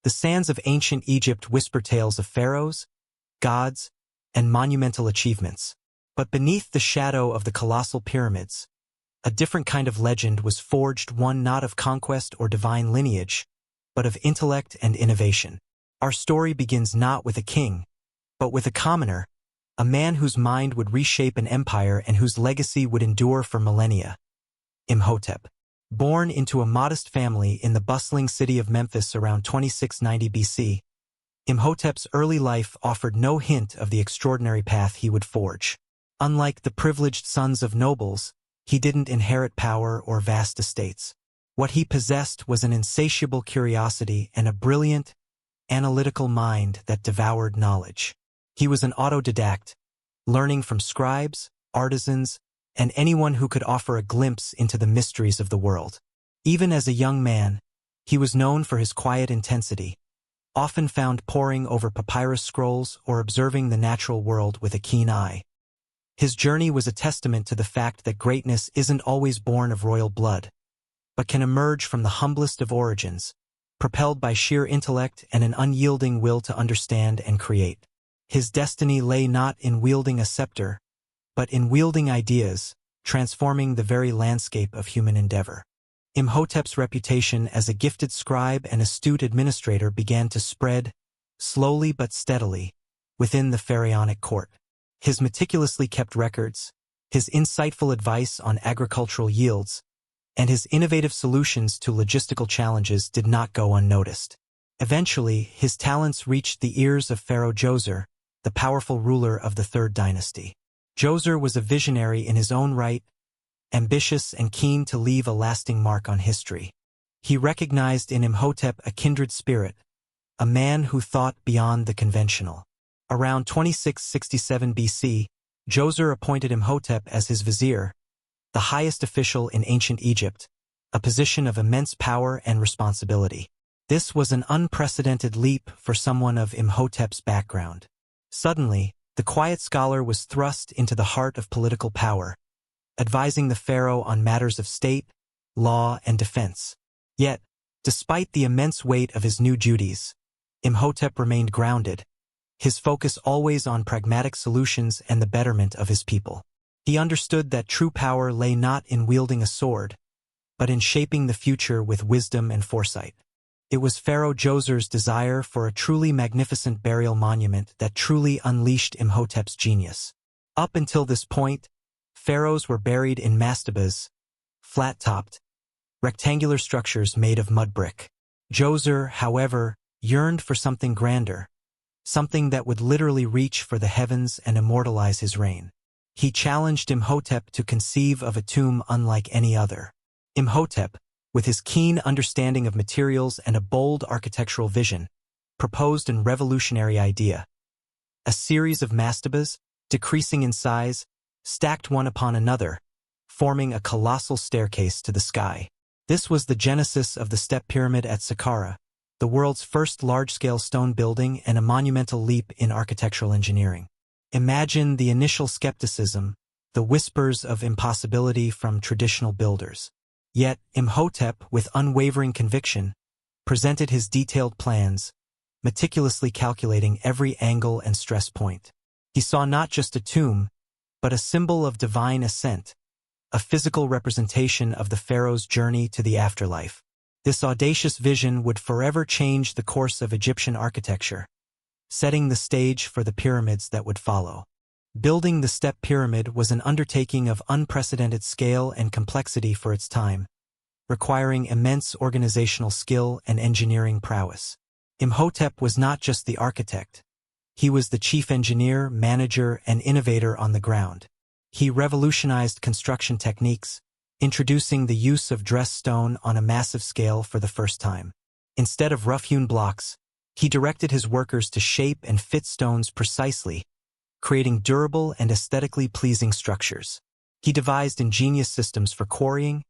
The sands of ancient Egypt whisper tales of pharaohs, gods, and monumental achievements. But beneath the shadow of the colossal pyramids, a different kind of legend was forged, one not of conquest or divine lineage, but of intellect and innovation. Our story begins not with a king, but with a commoner, a man whose mind would reshape an empire and whose legacy would endure for millennia. Imhotep. Born into a modest family in the bustling city of Memphis around 2690 BC, Imhotep's early life offered no hint of the extraordinary path he would forge. Unlike the privileged sons of nobles, he didn't inherit power or vast estates. What he possessed was an insatiable curiosity and a brilliant, analytical mind that devoured knowledge. He was an autodidact, learning from scribes, artisans, and anyone who could offer a glimpse into the mysteries of the world. Even as a young man, he was known for his quiet intensity, often found poring over papyrus scrolls or observing the natural world with a keen eye. His journey was a testament to the fact that greatness isn't always born of royal blood, but can emerge from the humblest of origins, propelled by sheer intellect and an unyielding will to understand and create. His destiny lay not in wielding a scepter, but in wielding ideas, transforming the very landscape of human endeavor. Imhotep's reputation as a gifted scribe and astute administrator began to spread, slowly but steadily, within the pharaonic court. His meticulously kept records, his insightful advice on agricultural yields, and his innovative solutions to logistical challenges did not go unnoticed. Eventually, his talents reached the ears of Pharaoh Djoser, the powerful ruler of the Third Dynasty. Djoser was a visionary in his own right, ambitious and keen to leave a lasting mark on history. He recognized in Imhotep a kindred spirit, a man who thought beyond the conventional. Around 2667 BC, Djoser appointed Imhotep as his vizier, the highest official in ancient Egypt, a position of immense power and responsibility. This was an unprecedented leap for someone of Imhotep's background. Suddenly, the quiet scholar was thrust into the heart of political power, advising the pharaoh on matters of state, law, and defense. Yet, despite the immense weight of his new duties, Imhotep remained grounded, his focus always on pragmatic solutions and the betterment of his people. He understood that true power lay not in wielding a sword, but in shaping the future with wisdom and foresight. It was Pharaoh Djoser's desire for a truly magnificent burial monument that truly unleashed Imhotep's genius. Up until this point, pharaohs were buried in mastabas, flat-topped, rectangular structures made of mud brick. Djoser, however, yearned for something grander, something that would literally reach for the heavens and immortalize his reign. He challenged Imhotep to conceive of a tomb unlike any other. Imhotep, with his keen understanding of materials and a bold architectural vision, proposed a revolutionary idea. A series of mastabas, decreasing in size, stacked one upon another, forming a colossal staircase to the sky. This was the genesis of the Step Pyramid at Saqqara, the world's first large-scale stone building and a monumental leap in architectural engineering. Imagine the initial skepticism, the whispers of impossibility from traditional builders. Yet, Imhotep, with unwavering conviction, presented his detailed plans, meticulously calculating every angle and stress point. He saw not just a tomb, but a symbol of divine ascent, a physical representation of the pharaoh's journey to the afterlife. This audacious vision would forever change the course of Egyptian architecture, setting the stage for the pyramids that would follow. Building the Step Pyramid was an undertaking of unprecedented scale and complexity for its time, requiring immense organizational skill and engineering prowess. Imhotep was not just the architect. He was the chief engineer, manager, and innovator on the ground. He revolutionized construction techniques, introducing the use of dressed stone on a massive scale for the first time. Instead of rough-hewn blocks, he directed his workers to shape and fit stones precisely, creating durable and aesthetically pleasing structures. He devised ingenious systems for quarrying,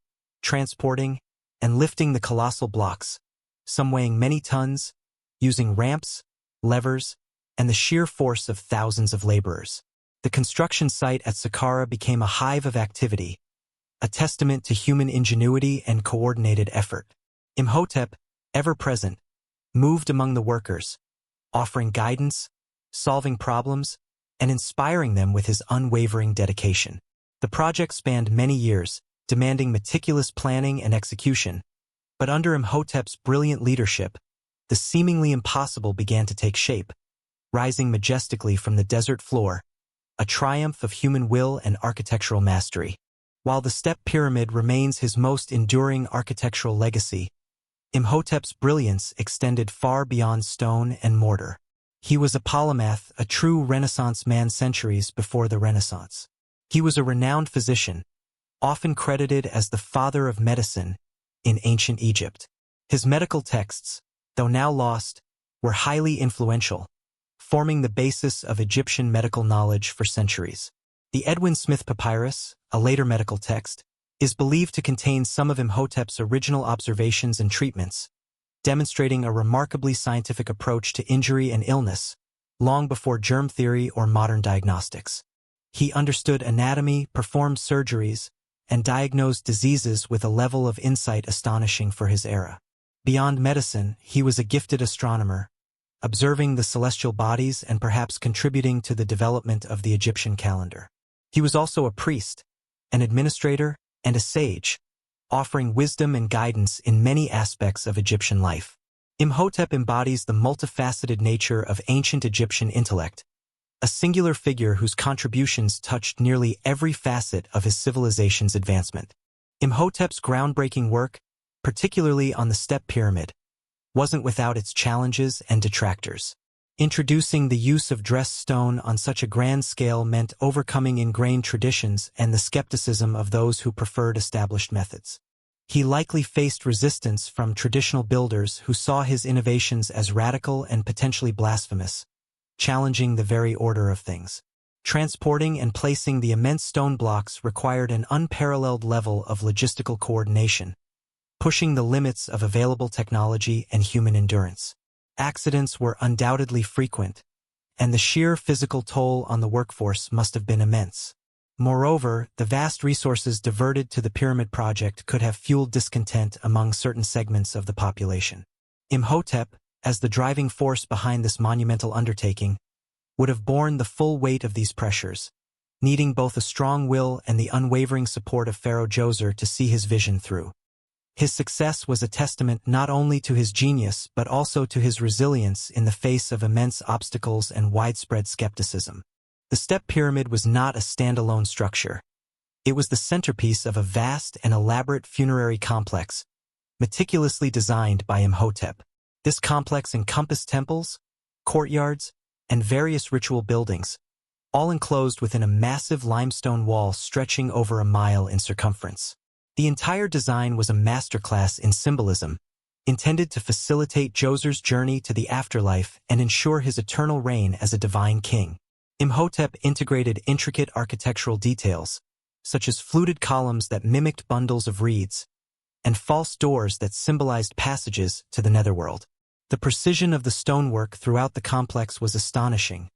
transporting, and lifting the colossal blocks, some weighing many tons, using ramps, levers, and the sheer force of thousands of laborers. The construction site at Saqqara became a hive of activity, a testament to human ingenuity and coordinated effort. Imhotep, ever present, moved among the workers, offering guidance, solving problems, and inspiring them with his unwavering dedication. The project spanned many years, demanding meticulous planning and execution, but under Imhotep's brilliant leadership, the seemingly impossible began to take shape, rising majestically from the desert floor, a triumph of human will and architectural mastery. While the Step Pyramid remains his most enduring architectural legacy, Imhotep's brilliance extended far beyond stone and mortar. He was a polymath, a true Renaissance man centuries before the Renaissance. He was a renowned physician, often credited as the father of medicine in ancient Egypt. His medical texts, though now lost, were highly influential, forming the basis of Egyptian medical knowledge for centuries. The Edwin Smith Papyrus, a later medical text, is believed to contain some of Imhotep's original observations and treatments, demonstrating a remarkably scientific approach to injury and illness, long before germ theory or modern diagnostics. He understood anatomy, performed surgeries, and diagnosed diseases with a level of insight astonishing for his era. Beyond medicine, he was a gifted astronomer, observing the celestial bodies and perhaps contributing to the development of the Egyptian calendar. He was also a priest, an administrator, and a sage, offering wisdom and guidance in many aspects of Egyptian life. Imhotep embodies the multifaceted nature of ancient Egyptian intellect, a singular figure whose contributions touched nearly every facet of his civilization's advancement. Imhotep's groundbreaking work, particularly on the Step Pyramid, wasn't without its challenges and detractors. Introducing the use of dressed stone on such a grand scale meant overcoming ingrained traditions and the skepticism of those who preferred established methods. He likely faced resistance from traditional builders who saw his innovations as radical and potentially blasphemous, challenging the very order of things. Transporting and placing the immense stone blocks required an unparalleled level of logistical coordination, pushing the limits of available technology and human endurance. Accidents were undoubtedly frequent, and the sheer physical toll on the workforce must have been immense. Moreover, the vast resources diverted to the pyramid project could have fueled discontent among certain segments of the population. Imhotep, as the driving force behind this monumental undertaking, would have borne the full weight of these pressures, needing both a strong will and the unwavering support of Pharaoh Djoser to see his vision through. His success was a testament not only to his genius but also to his resilience in the face of immense obstacles and widespread skepticism. The Step Pyramid was not a standalone structure. It was the centerpiece of a vast and elaborate funerary complex, meticulously designed by Imhotep. This complex encompassed temples, courtyards, and various ritual buildings, all enclosed within a massive limestone wall stretching over a mile in circumference. The entire design was a masterclass in symbolism, intended to facilitate Djoser's journey to the afterlife and ensure his eternal reign as a divine king. Imhotep integrated intricate architectural details, such as fluted columns that mimicked bundles of reeds, and false doors that symbolized passages to the netherworld. The precision of the stonework throughout the complex was astonishing,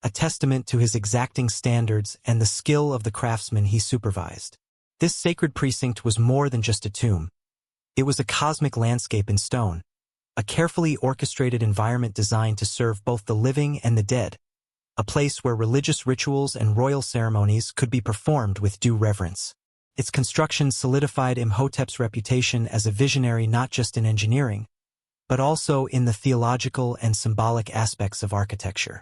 a testament to his exacting standards and the skill of the craftsmen he supervised. This sacred precinct was more than just a tomb. It was a cosmic landscape in stone, a carefully orchestrated environment designed to serve both the living and the dead, a place where religious rituals and royal ceremonies could be performed with due reverence. Its construction solidified Imhotep's reputation as a visionary not just in engineering, but also in the theological and symbolic aspects of architecture.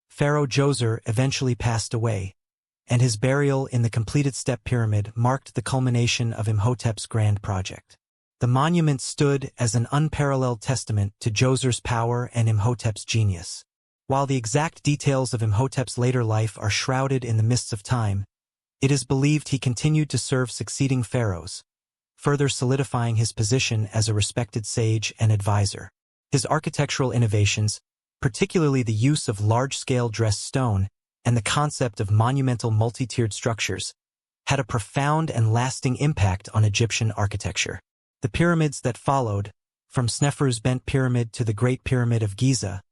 Pharaoh Djoser eventually passed away, and his burial in the completed Step Pyramid marked the culmination of Imhotep's grand project. The monument stood as an unparalleled testament to Djoser's power and Imhotep's genius. While the exact details of Imhotep's later life are shrouded in the mists of time, it is believed he continued to serve succeeding pharaohs, further solidifying his position as a respected sage and advisor. His architectural innovations, particularly the use of large-scale dressed stone and the concept of monumental multi-tiered structures, had a profound and lasting impact on Egyptian architecture. The pyramids that followed, from Sneferu's Bent Pyramid to the Great Pyramid of Giza,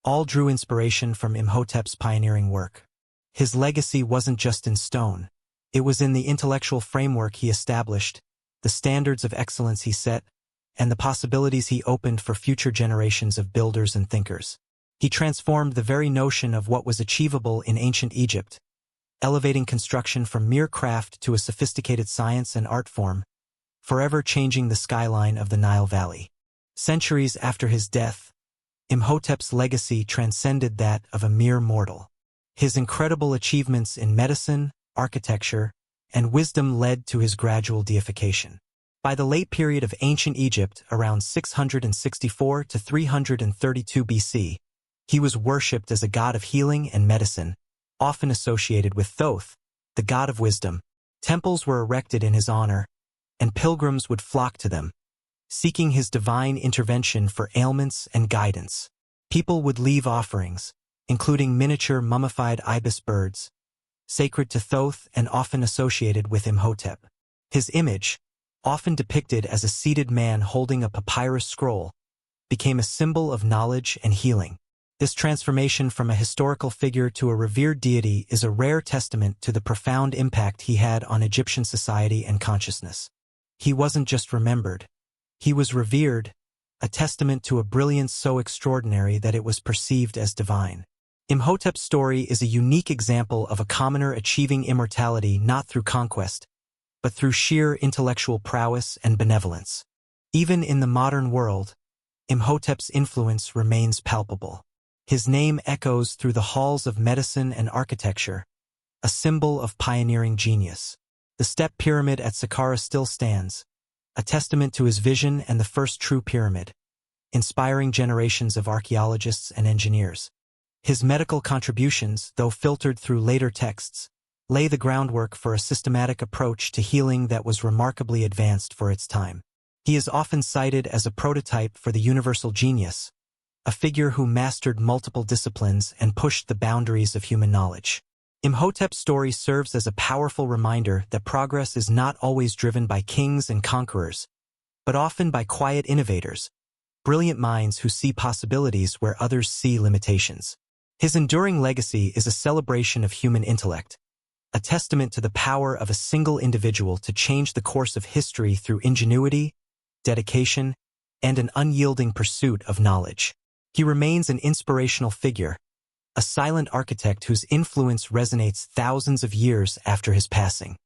all drew inspiration from Imhotep's pioneering work. His legacy wasn't just in stone. It was in the intellectual framework he established, the standards of excellence he set, and the possibilities he opened for future generations of builders and thinkers. He transformed the very notion of what was achievable in ancient Egypt, elevating construction from mere craft to a sophisticated science and art form, forever changing the skyline of the Nile Valley. Centuries after his death, Imhotep's legacy transcended that of a mere mortal. His incredible achievements in medicine, architecture, and wisdom led to his gradual deification. By the late period of ancient Egypt, around 664 to 332 BC, he was worshipped as a god of healing and medicine, often associated with Thoth, the god of wisdom. Temples were erected in his honor, and pilgrims would flock to them, seeking his divine intervention for ailments and guidance. People would leave offerings, including miniature mummified ibis birds, sacred to Thoth and often associated with Imhotep. His image, often depicted as a seated man holding a papyrus scroll, became a symbol of knowledge and healing. This transformation from a historical figure to a revered deity is a rare testament to the profound impact he had on Egyptian society and consciousness. He wasn't just remembered. He was revered, a testament to a brilliance so extraordinary that it was perceived as divine. Imhotep's story is a unique example of a commoner achieving immortality not through conquest, but through sheer intellectual prowess and benevolence. Even in the modern world, Imhotep's influence remains palpable. His name echoes through the halls of medicine and architecture, a symbol of pioneering genius. The Step Pyramid at Saqqara still stands, a testament to his vision and the first true pyramid, inspiring generations of archaeologists and engineers. His medical contributions, though filtered through later texts, lay the groundwork for a systematic approach to healing that was remarkably advanced for its time. He is often cited as a prototype for the universal genius, a figure who mastered multiple disciplines and pushed the boundaries of human knowledge. Imhotep's story serves as a powerful reminder that progress is not always driven by kings and conquerors, but often by quiet innovators, brilliant minds who see possibilities where others see limitations. His enduring legacy is a celebration of human intellect, a testament to the power of a single individual to change the course of history through ingenuity, dedication, and an unyielding pursuit of knowledge. He remains an inspirational figure, a silent architect whose influence resonates thousands of years after his passing.